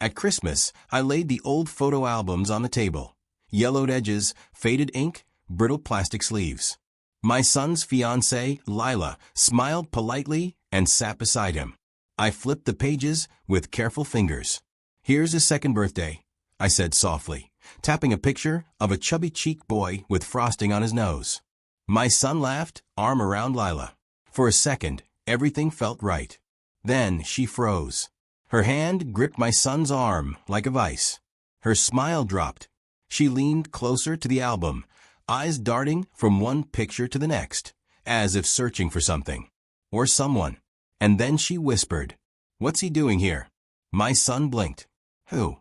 At Christmas, I laid the old photo albums on the table. Yellowed edges, faded ink, brittle plastic sleeves. My son's fiancée, Lila, smiled politely and sat beside him. I flipped the pages with careful fingers. "Here's his second birthday," I said softly, tapping a picture of a chubby-cheeked boy with frosting on his nose. My son laughed, arm around Lila. For a second, everything felt right. Then she froze. Her hand gripped my son's arm like a vice. Her smile dropped. She leaned closer to the album, eyes darting from one picture to the next, as if searching for something. Or someone. And then she whispered, "What's he doing here?" My son blinked. "Who?"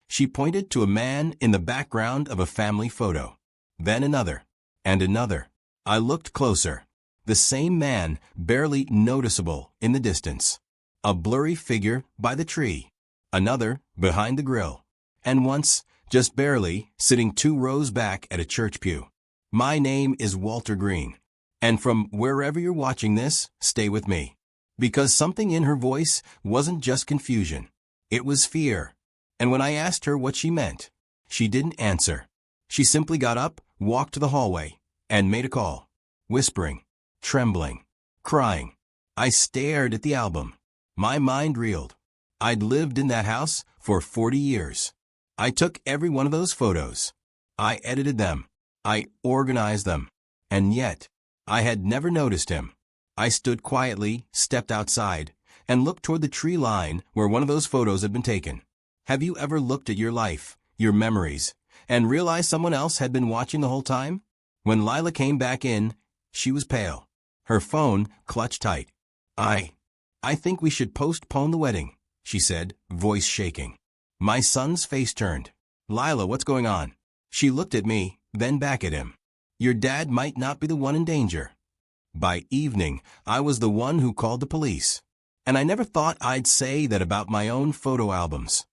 She pointed to a man in the background of a family photo. Then another. And another. I looked closer. The same man, barely noticeable in the distance. A blurry figure by the tree. Another behind the grill. And once, just barely, sitting 2 rows back at a church pew. My name is Walter Green. And from wherever you're watching this, stay with me. Because something in her voice wasn't just confusion. It was fear. And when I asked her what she meant, she didn't answer. She simply got up, walked to the hallway, and made a call. Whispering, trembling, crying. I stared at the album. My mind reeled. I'd lived in that house for 40 years. I took every one of those photos. I edited them. I organized them. And yet, I had never noticed him. I stood quietly, stepped outside, and looked toward the tree line where one of those photos had been taken. Have you ever looked at your life, your memories, and realized someone else had been watching the whole time? When Lila came back in, she was pale. Her phone clutched tight. I think we should postpone the wedding," she said, voice shaking. My son's face turned. "Lila, what's going on?" She looked at me, then back at him. "Your dad might not be the one in danger." By evening, I was the one who called the police. And I never thought I'd say that about my own photo albums.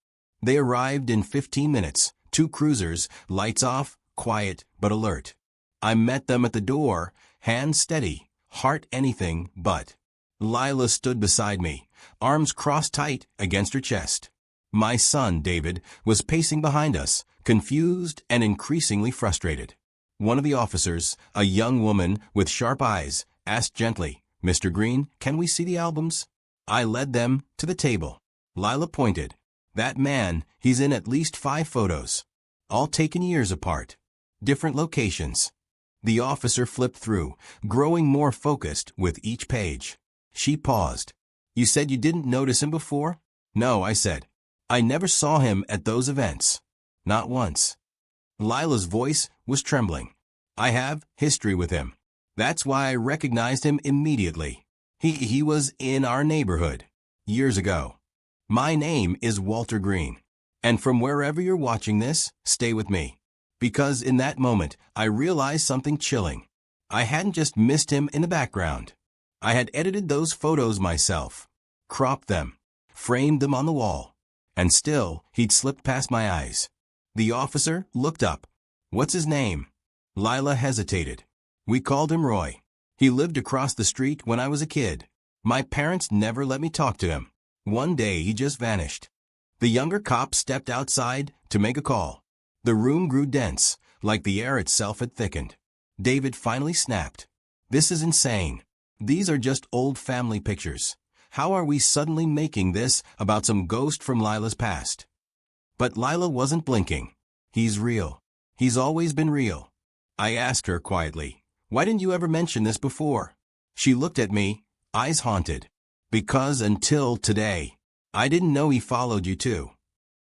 They arrived in 15 minutes, 2 cruisers, lights off, quiet but alert. I met them at the door, hands steady, heart anything but. Lila stood beside me, arms crossed tight against her chest. My son, David, was pacing behind us, confused and increasingly frustrated. One of the officers, a young woman with sharp eyes, asked gently, "Mr. Green, can we see the albums?" I led them to the table. Lila pointed. "That man, he's in at least 5 photos. All taken years apart. Different locations." The officer flipped through, growing more focused with each page. She paused. "You said you didn't notice him before?" "No," I said. "I never saw him at those events. Not once." Lila's voice was trembling. "I have history with him. That's why I recognized him immediately. He was in our neighborhood. Years ago. My name is Walter Green. And from wherever you're watching this, stay with me. Because in that moment, I realized something chilling. I hadn't just missed him in the background. I had edited those photos myself. Cropped them. Framed them on the wall. And still, he'd slipped past my eyes. The officer looked up. "What's his name?" Lila hesitated. "We called him Roy. He lived across the street when I was a kid. My parents never let me talk to him. One day he just vanished." The younger cop stepped outside to make a call. The room grew dense, like the air itself had thickened. David finally snapped. "This is insane. These are just old family pictures. How are we suddenly making this about some ghost from Lila's past?" But Lila wasn't blinking. "He's real. He's always been real." I asked her quietly, "Why didn't you ever mention this before?" She looked at me, eyes haunted. "Because until today, I didn't know he followed you too."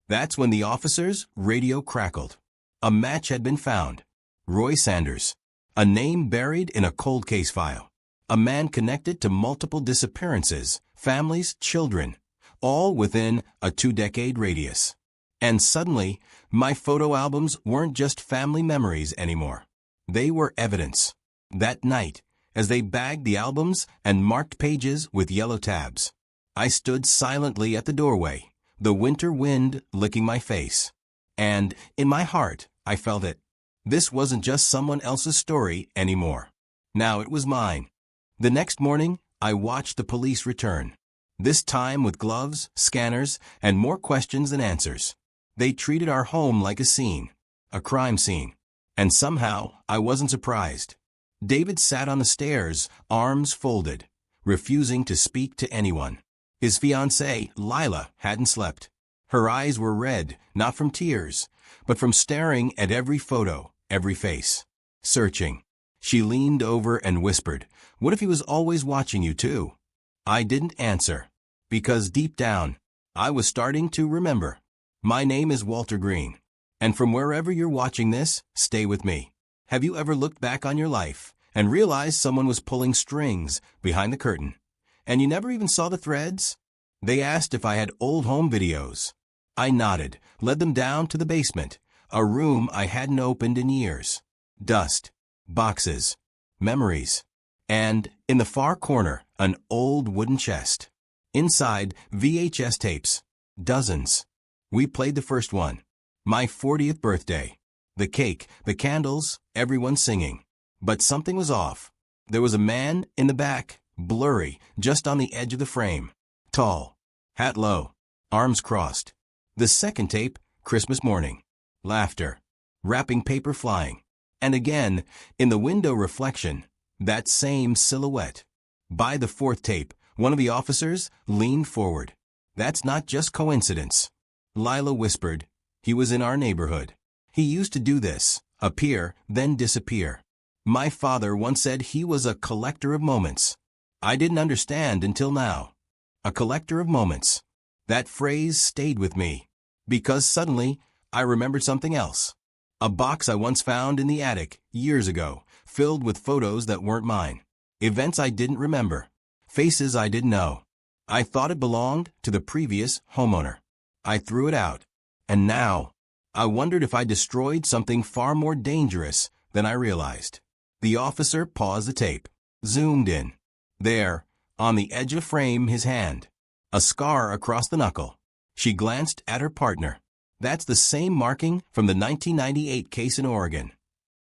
That's when the officer's radio crackled. A match had been found. Roy Sanders. A name buried in a cold case file. A man connected to multiple disappearances, families, children, all within a 2-decade radius. And suddenly, my photo albums weren't just family memories anymore. They were evidence. That night, as they bagged the albums and marked pages with yellow tabs, I stood silently at the doorway, the winter wind licking my face. And, in my heart, I felt it. This wasn't just someone else's story anymore. Now it was mine. The next morning, I watched the police return. This time with gloves, scanners, and more questions than answers. They treated our home like a scene, a crime scene. And somehow, I wasn't surprised. David sat on the stairs, arms folded, refusing to speak to anyone. His fiancée, Lila, hadn't slept. Her eyes were red, not from tears, but from staring at every photo, every face. Searching. She leaned over and whispered, "What if he was always watching you too?" I didn't answer, because deep down, I was starting to remember. My name is Walter Green, and from wherever you're watching this, stay with me. Have you ever looked back on your life and realized someone was pulling strings behind the curtain, and you never even saw the threads? They asked if I had old home videos. I nodded, led them down to the basement, a room I hadn't opened in years. Dust, boxes, memories, and, in the far corner, an old wooden chest. Inside, VHS tapes. Dozens. We played the first one. My 40th birthday. The cake, the candles, everyone singing. But something was off. There was a man in the back, blurry, just on the edge of the frame. Tall. Hat low. Arms crossed. The second tape, Christmas morning. Laughter. Wrapping paper flying. And again, in the window reflection, that same silhouette. By the fourth tape, one of the officers leaned forward. That's not just coincidence. Lila whispered. He was in our neighborhood. He used to do this, appear, then disappear. My father once said he was a collector of moments. I didn't understand until now. A collector of moments. That phrase stayed with me, because suddenly I remembered something else. A box I once found in the attic, years ago, filled with photos that weren't mine. Events I didn't remember. Faces I didn't know. I thought it belonged to the previous homeowner. I threw it out. And now, I wondered if I destroyed something far more dangerous than I realized. The officer paused the tape, zoomed in. There, on the edge of frame, his hand. A scar across the knuckle. She glanced at her partner. That's the same marking from the 1998 case in Oregon.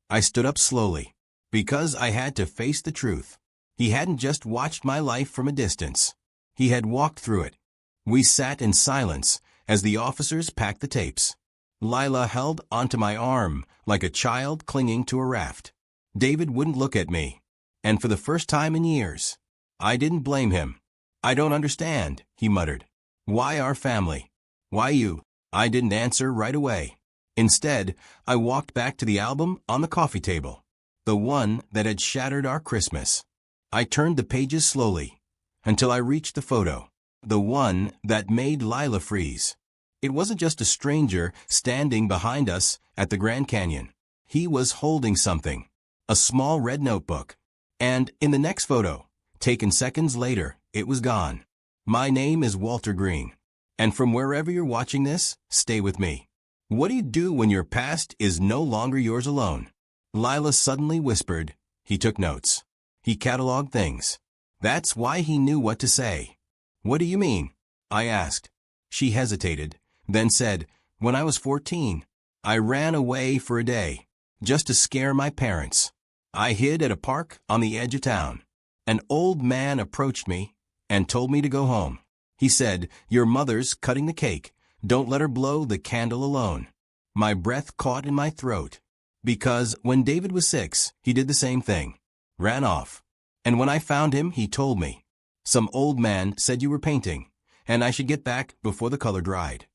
I stood up slowly, because I had to face the truth. He hadn't just watched my life from a distance. He had walked through it. We sat in silence as the officers packed the tapes. Lila held onto my arm like a child clinging to a raft. David wouldn't look at me. And for the first time in years, I didn't blame him. "I don't understand," he muttered. "Why our family? Why you?" I didn't answer right away. Instead, I walked back to the album on the coffee table, the one that had shattered our Christmas. I turned the pages slowly, until I reached the photo, the one that made Lila freeze. It wasn't just a stranger standing behind us at the Grand Canyon. He was holding something, a small red notebook. And in the next photo, taken seconds later, it was gone. My name is Walter Green. And from wherever you're watching this, stay with me. What do you do when your past is no longer yours alone? Lila suddenly whispered. He took notes. He cataloged things. That's why he knew what to say. "What do you mean?" I asked. She hesitated, then said, "When I was 14, I ran away for a day, just to scare my parents. I hid at a park on the edge of town. An old man approached me and told me to go home. He said, 'Your mother's cutting the cake. Don't let her blow the candle alone.' My breath caught in my throat, because when David was 6, he did the same thing. Ran off. And when I found him, he told me, 'Some old man said you were painting, and I should get back before the color dried.'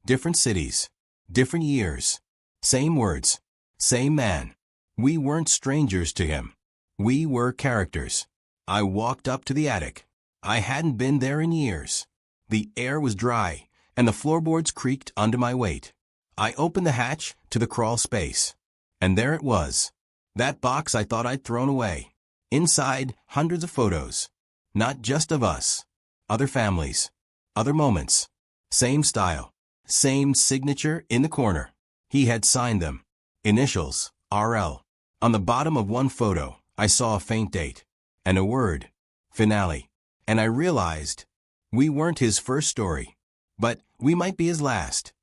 Different cities, different years, same words, same man. We weren't strangers to him. We were characters. I walked up to the attic. I hadn't been there in years. The air was dry, and the floorboards creaked under my weight. I opened the hatch to the crawl space. And there it was. That box I thought I'd thrown away. Inside, hundreds of photos. Not just of us. Other families. Other moments. Same style. Same signature in the corner. He had signed them. Initials, RL. On the bottom of one photo, I saw a faint date. And a word. Finale. And I realized we weren't his first story. But we might be his last.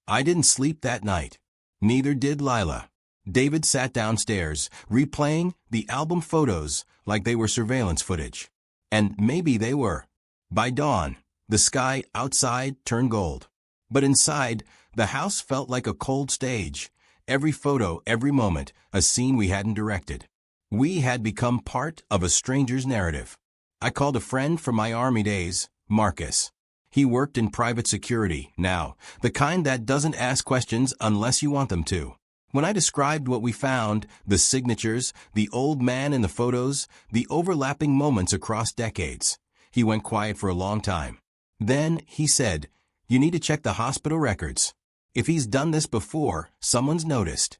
I didn't sleep that night. Neither did Lila. David sat downstairs, replaying the album photos like they were surveillance footage. And maybe they were. By dawn, The sky outside turned gold. But inside, the house felt like a cold stage. Every photo, every moment, a scene we hadn't directed. We had become part of a stranger's narrative. I called a friend from my army days, Marcus. He worked in private security now, the kind that doesn't ask questions unless you want them to. When I described what we found, the signatures, the old man in the photos, the overlapping moments across decades, he went quiet for a long time. Then he said, "You need to check the hospital records. If he's done this before, someone's noticed."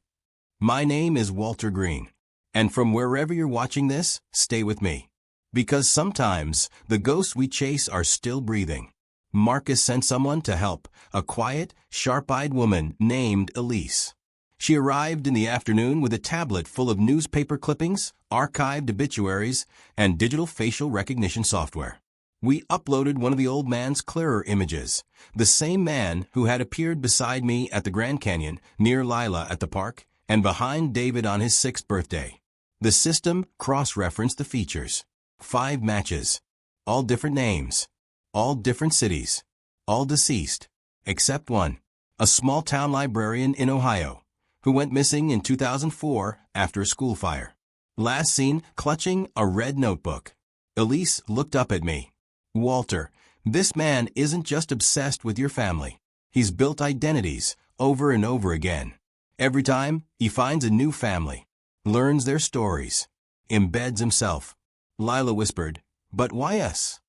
My name is Walter Green. And from wherever you're watching this, stay with me. Because sometimes, the ghosts we chase are still breathing. Marcus sent someone to help, a quiet, sharp-eyed woman named Elise. She arrived in the afternoon with a tablet full of newspaper clippings, archived obituaries, and digital facial recognition software. We uploaded one of the old man's clearer images, the same man who had appeared beside me at the Grand Canyon, near Lila at the park, and behind David on his 6th birthday. The system cross-referenced the features. 5 matches. All different names. All different cities. All deceased. Except one. A small-town librarian in Ohio, who went missing in 2004 after a school fire. Last seen clutching a red notebook. Elise looked up at me. "Walter, this man isn't just obsessed with your family. He's built identities over and over again. Every time, he finds a new family, learns their stories, embeds himself." Lila whispered, "But why us?"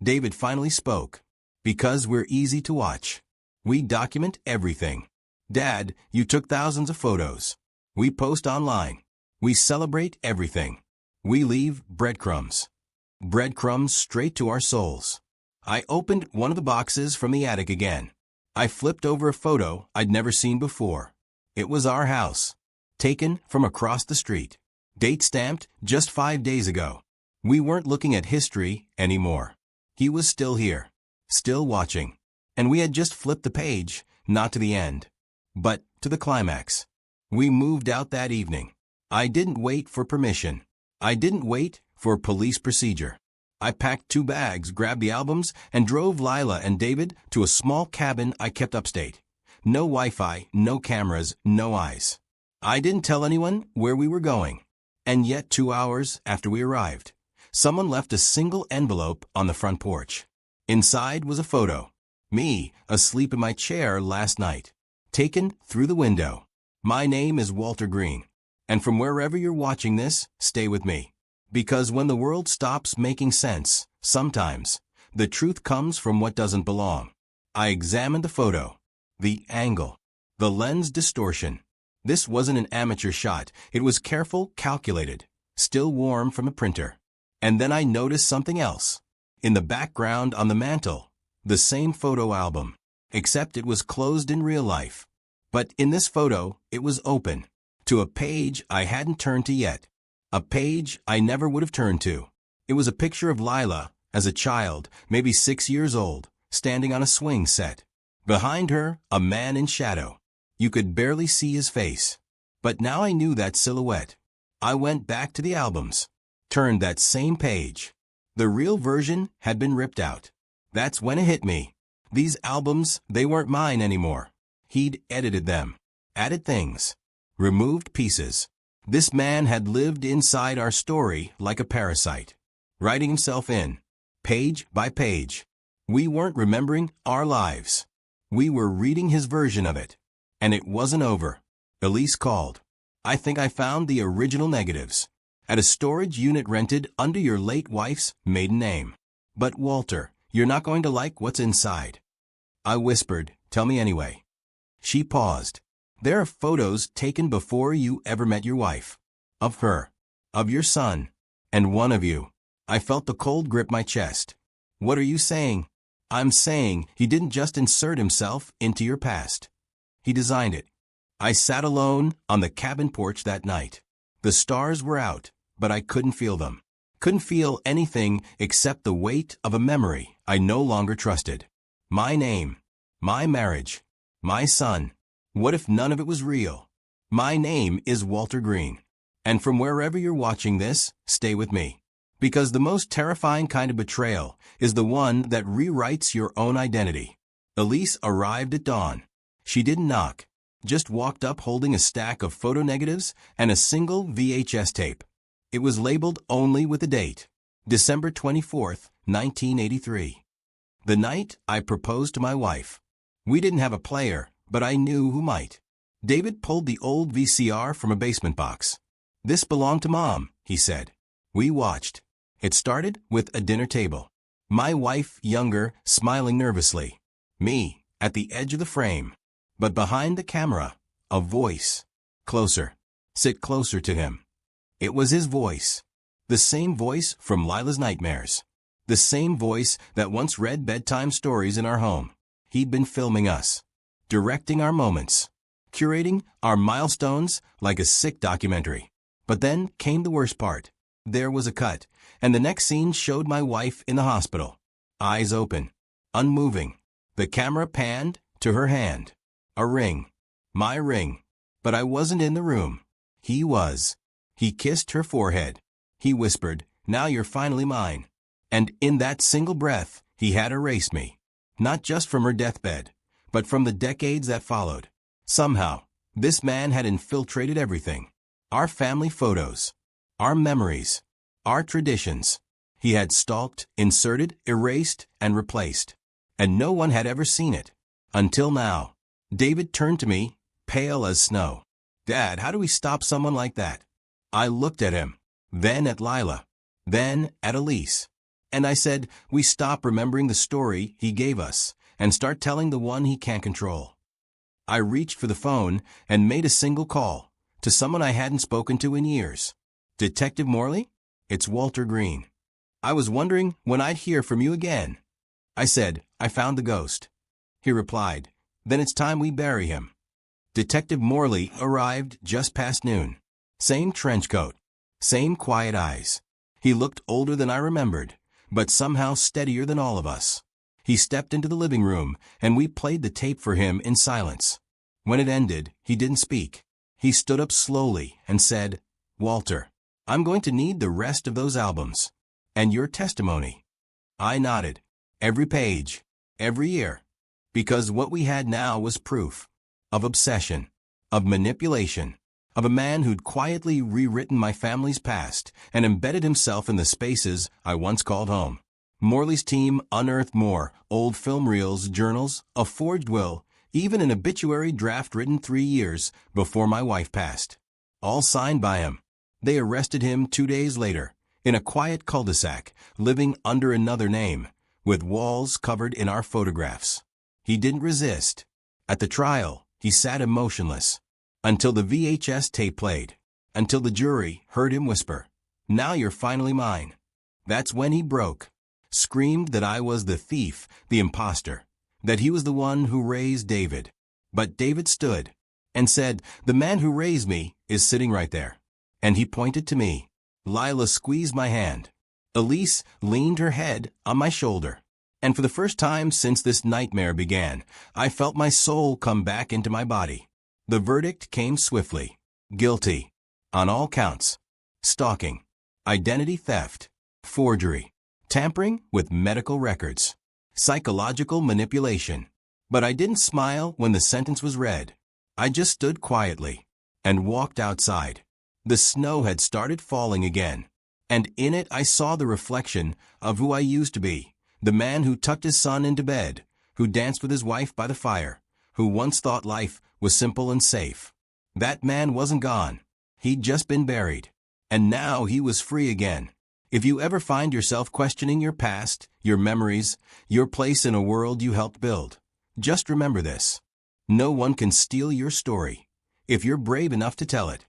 David finally spoke. "Because we're easy to watch. We document everything. Dad, you took thousands of photos. We post online. We celebrate everything. We leave breadcrumbs. Breadcrumbs straight to our souls." I opened one of the boxes from the attic again. I flipped over a photo I'd never seen before. It was our house, taken from across the street. Date stamped just 5 days ago. We weren't looking at history anymore. He was still here, still watching. And we had just flipped the page, not to the end, but to the climax. We moved out that evening. I didn't wait for permission. I didn't wait for police procedure. I packed 2 bags, grabbed the albums, and drove Lila and David to a small cabin I kept upstate. No Wi-Fi, no cameras, no eyes. I didn't tell anyone where we were going. And yet 2 hours after we arrived, someone left a single envelope on the front porch. Inside was a photo. Me, asleep in my chair last night. Taken through the window. My name is Walter Green. And from wherever you're watching this, stay with me. Because when the world stops making sense, sometimes, the truth comes from what doesn't belong. I examined the photo, the angle, the lens distortion. This wasn't an amateur shot. It was careful, calculated, still warm from a printer. And then I noticed something else. In the background on the mantel, the same photo album, except it was closed in real life. But in this photo, it was open, to a page I hadn't turned to yet. A page I never would have turned to. It was a picture of Lila, as a child, maybe 6 years old, standing on a swing set. Behind her, a man in shadow. You could barely see his face. But now I knew that silhouette. I went back to the albums, turned that same page. The real version had been ripped out. That's when it hit me. These albums, they weren't mine anymore. He'd edited them, added things, removed pieces. This man had lived inside our story like a parasite, writing himself in, page by page. We weren't remembering our lives. We were reading his version of it. And it wasn't over. Elise called. "I think I found the original negatives at a storage unit rented under your late wife's maiden name. But Walter, you're not going to like what's inside." I whispered, "Tell me anyway." She paused. "There are photos taken before you ever met your wife. Of her. Of your son. And one of you." I felt the cold grip my chest. "What are you saying?" "I'm saying he didn't just insert himself into your past. He designed it." I sat alone on the cabin porch that night. The stars were out, but I couldn't feel them. Couldn't feel anything except the weight of a memory I no longer trusted. My name. My marriage. My son. What if none of it was real? My name is Walter Green. And from wherever you're watching this, stay with me. Because the most terrifying kind of betrayal is the one that rewrites your own identity. Elise arrived at dawn. She didn't knock, just walked up holding a stack of photo negatives and a single VHS tape. It was labeled only with a date, December 24th, 1983. The night I proposed to my wife. We didn't have a player, but I knew who might. David pulled the old VCR from a basement box. "This belonged to Mom," he said. We watched. It started with a dinner table. My wife, younger, smiling nervously. Me, at the edge of the frame. But behind the camera, a voice. "Closer. Sit closer to him." It was his voice. The same voice from Lila's nightmares. The same voice that once read bedtime stories in our home. He'd been filming us. Directing our moments. Curating our milestones like a sick documentary. But then came the worst part. There was a cut, and the next scene showed my wife in the hospital. Eyes open. Unmoving. The camera panned to her hand. A ring. My ring. But I wasn't in the room. He was. He kissed her forehead. He whispered, "Now you're finally mine." And in that single breath, he had erased me. Not just from her deathbed, but from the decades that followed. Somehow, this man had infiltrated everything. Our family photos. Our memories. Our traditions. He had stalked, inserted, erased, and replaced. And no one had ever seen it. Until now. David turned to me, pale as snow. "Dad, how do we stop someone like that?" I looked at him, then at Lila, then at Elise. And I said, "We stop remembering the story he gave us and start telling the one he can't control." I reached for the phone and made a single call to someone I hadn't spoken to in years. "Detective Morley? It's Walter Green. I was wondering when I'd hear from you again." I said, "I found the ghost." He replied, "Then it's time we bury him." Detective Morley arrived just past noon. Same trench coat. Same quiet eyes. He looked older than I remembered, but somehow steadier than all of us. He stepped into the living room, and we played the tape for him in silence. When it ended, he didn't speak. He stood up slowly and said, "Walter, I'm going to need the rest of those albums. And your testimony." I nodded. Every page. Every year. Because what we had now was proof. Of obsession. Of manipulation. Of a man who'd quietly rewritten my family's past and embedded himself in the spaces I once called home. Morley's team unearthed more old film reels, journals, a forged will, even an obituary draft written 3 years before my wife passed. All signed by him. They arrested him 2 days later, in a quiet cul-de-sac, living under another name, with walls covered in our photographs. He didn't resist. At the trial, he sat emotionless. Until the VHS tape played. Until the jury heard him whisper, "Now you're finally mine." That's when he broke. Screamed that I was the thief, the imposter. That he was the one who raised David. But David stood and said, "The man who raised me is sitting right there." And he pointed to me. Lila squeezed my hand. Elise leaned her head on my shoulder. And for the first time since this nightmare began, I felt my soul come back into my body. The verdict came swiftly. Guilty. On all counts. Stalking. Identity theft. Forgery. Tampering with medical records. Psychological manipulation. But I didn't smile when the sentence was read. I just stood quietly and walked outside. The snow had started falling again, and in it I saw the reflection of who I used to be, the man who tucked his son into bed, who danced with his wife by the fire, who once thought life was simple and safe. That man wasn't gone. He'd just been buried, and now he was free again. If you ever find yourself questioning your past, your memories, your place in a world you helped build, just remember this. No one can steal your story if you're brave enough to tell it.